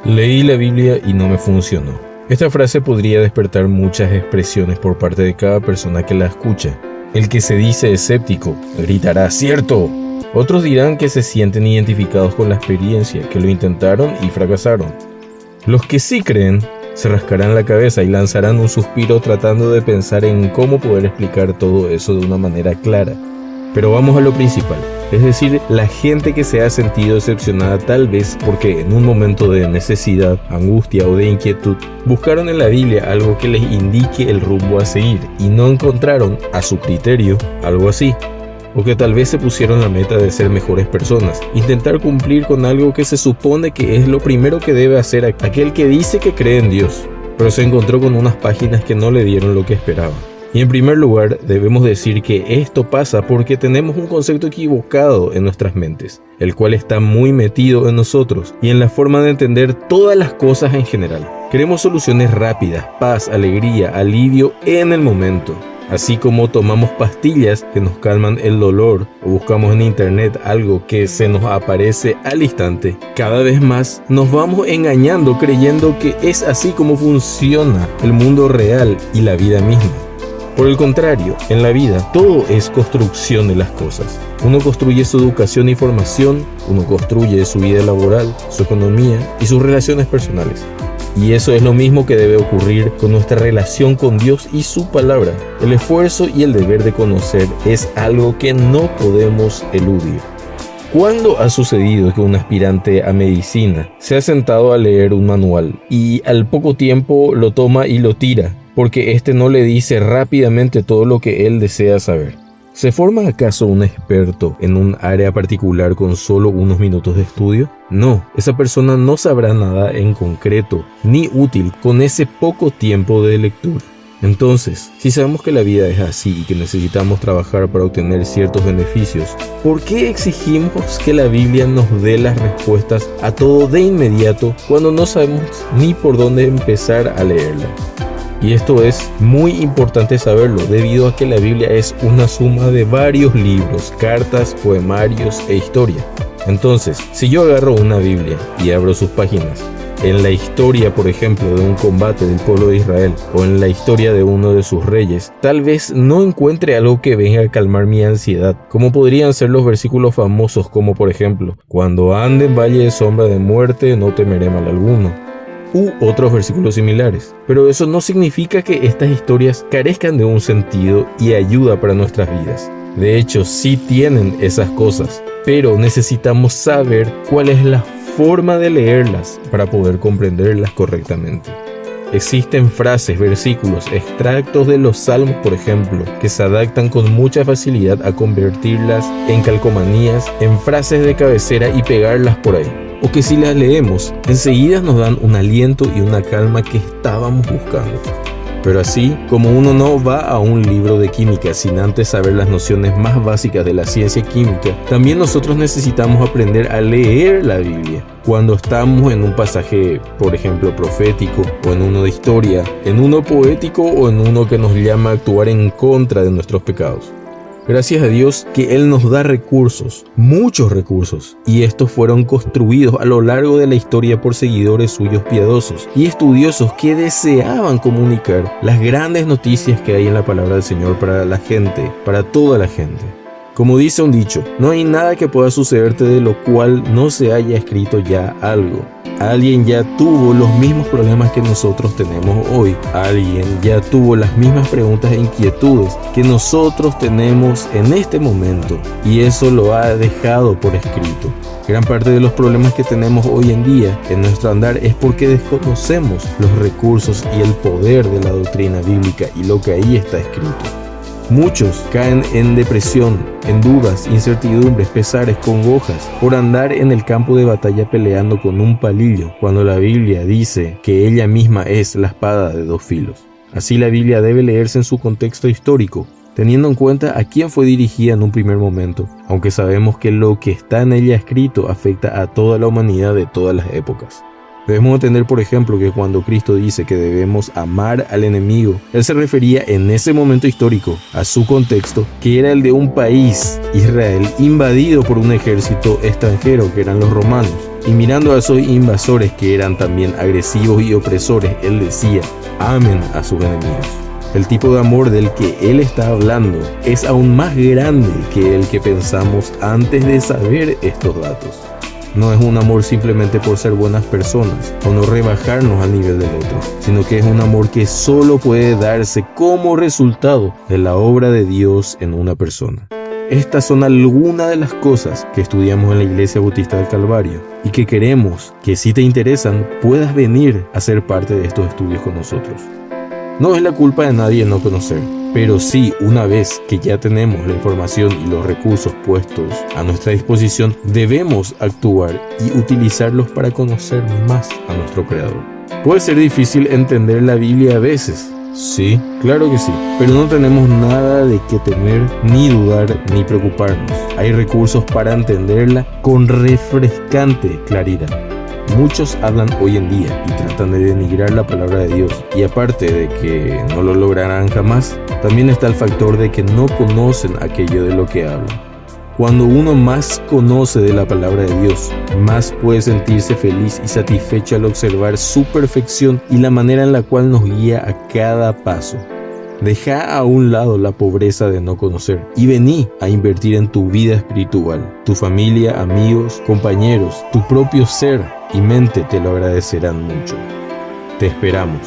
Leí la Biblia y no me funcionó. Esta frase podría despertar muchas expresiones por parte de cada persona que la escucha. El que se dice escéptico gritará «¡Cierto!». Otros dirán que se sienten identificados con la experiencia, que lo intentaron y fracasaron. Los que sí creen se rascarán la cabeza y lanzarán un suspiro tratando de pensar en cómo poder explicar todo eso de una manera clara. Pero vamos a lo principal, es decir, la gente que se ha sentido decepcionada tal vez porque en un momento de necesidad, angustia o de inquietud, buscaron en la Biblia algo que les indique el rumbo a seguir y no encontraron, a su criterio, algo así. O que tal vez se pusieron la meta de ser mejores personas, intentar cumplir con algo que se supone que es lo primero que debe hacer aquel que dice que cree en Dios, pero se encontró con unas páginas que no le dieron lo que esperaba. Y en primer lugar, debemos decir que esto pasa porque tenemos un concepto equivocado en nuestras mentes, el cual está muy metido en nosotros y en la forma de entender todas las cosas en general. Queremos soluciones rápidas, paz, alegría, alivio en el momento. Así como tomamos pastillas que nos calman el dolor o buscamos en internet algo que se nos aparece al instante, cada vez más nos vamos engañando creyendo que es así como funciona el mundo real y la vida misma. Por el contrario, en la vida todo es construcción de las cosas. Uno construye su educación y formación, uno construye su vida laboral, su economía y sus relaciones personales. Y eso es lo mismo que debe ocurrir con nuestra relación con Dios y su palabra. El esfuerzo y el deber de conocer es algo que no podemos eludir. ¿Cuándo ha sucedido que un aspirante a medicina se ha sentado a leer un manual y al poco tiempo lo toma y lo tira porque este no le dice rápidamente todo lo que él desea saber? ¿Se forma acaso un experto en un área particular con solo unos minutos de estudio? No, esa persona no sabrá nada en concreto ni útil con ese poco tiempo de lectura. Entonces, si sabemos que la vida es así y que necesitamos trabajar para obtener ciertos beneficios, ¿por qué exigimos que la Biblia nos dé las respuestas a todo de inmediato cuando no sabemos ni por dónde empezar a leerla? Y esto es muy importante saberlo debido a que la Biblia es una suma de varios libros, cartas, poemarios e historia. Entonces, si yo agarro una Biblia y abro sus páginas, en la historia, por ejemplo, de un combate del pueblo de Israel o en la historia de uno de sus reyes, tal vez no encuentre algo que venga a calmar mi ansiedad, como podrían ser los versículos famosos como por ejemplo, cuando ande en valle de sombra de muerte no temeré mal alguno, u otros versículos similares. Pero eso no significa que estas historias carezcan de un sentido y ayuda para nuestras vidas. De hecho, sí tienen esas cosas, pero necesitamos saber cuál es la forma de leerlas para poder comprenderlas correctamente. Existen frases, versículos, extractos de los salmos, por ejemplo, que se adaptan con mucha facilidad a convertirlas en calcomanías, en frases de cabecera y pegarlas por ahí. O que si las leemos, enseguida nos dan un aliento y una calma que estábamos buscando. Pero así como uno no va a un libro de química sin antes saber las nociones más básicas de la ciencia química, también nosotros necesitamos aprender a leer la Biblia. Cuando estamos en un pasaje, por ejemplo, profético, o en uno de historia, en uno poético o en uno que nos llama a actuar en contra de nuestros pecados. Gracias a Dios que Él nos da recursos, muchos recursos, y estos fueron construidos a lo largo de la historia por seguidores suyos piadosos y estudiosos que deseaban comunicar las grandes noticias que hay en la palabra del Señor para la gente, para toda la gente. Como dice un dicho, no hay nada que pueda sucederte de lo cual no se haya escrito ya algo. Alguien ya tuvo los mismos problemas que nosotros tenemos hoy. Alguien ya tuvo las mismas preguntas e inquietudes que nosotros tenemos en este momento. Y eso lo ha dejado por escrito. Gran parte de los problemas que tenemos hoy en día en nuestro andar es porque desconocemos los recursos y el poder de la doctrina bíblica y lo que ahí está escrito. Muchos caen en depresión, en dudas, incertidumbres, pesares, congojas, por andar en el campo de batalla peleando con un palillo, cuando la Biblia dice que ella misma es la espada de dos filos. Así la Biblia debe leerse en su contexto histórico, teniendo en cuenta a quién fue dirigida en un primer momento, aunque sabemos que lo que está en ella escrito afecta a toda la humanidad de todas las épocas. Debemos entender, por ejemplo, que cuando Cristo dice que debemos amar al enemigo, Él se refería en ese momento histórico a su contexto, que era el de un país, Israel, invadido por un ejército extranjero, que eran los romanos. Y mirando a esos invasores que eran también agresivos y opresores, Él decía, amen a sus enemigos. El tipo de amor del que Él está hablando es aún más grande que el que pensamos antes de saber estos datos. No es un amor simplemente por ser buenas personas o no rebajarnos al nivel del otro, sino que es un amor que solo puede darse como resultado de la obra de Dios en una persona. Estas son algunas de las cosas que estudiamos en la Iglesia Bautista del Calvario y que queremos que, si te interesan, puedas venir a ser parte de estos estudios con nosotros. No es la culpa de nadie no conocer, pero sí, una vez que ya tenemos la información y los recursos puestos a nuestra disposición, debemos actuar y utilizarlos para conocer más a nuestro Creador. Puede ser difícil entender la Biblia a veces. Sí, claro que sí, pero no tenemos nada de qué temer, ni dudar, ni preocuparnos. Hay recursos para entenderla con refrescante claridad. Muchos hablan hoy en día y tratan de denigrar la palabra de Dios, y aparte de que no lo lograrán jamás, también está el factor de que no conocen aquello de lo que hablan. Cuando uno más conoce de la palabra de Dios, más puede sentirse feliz y satisfecho al observar su perfección y la manera en la cual nos guía a cada paso. Deja a un lado la pobreza de no conocer y vení a invertir en tu vida espiritual. Tu familia, amigos, compañeros, tu propio ser y mente te lo agradecerán mucho. Te esperamos.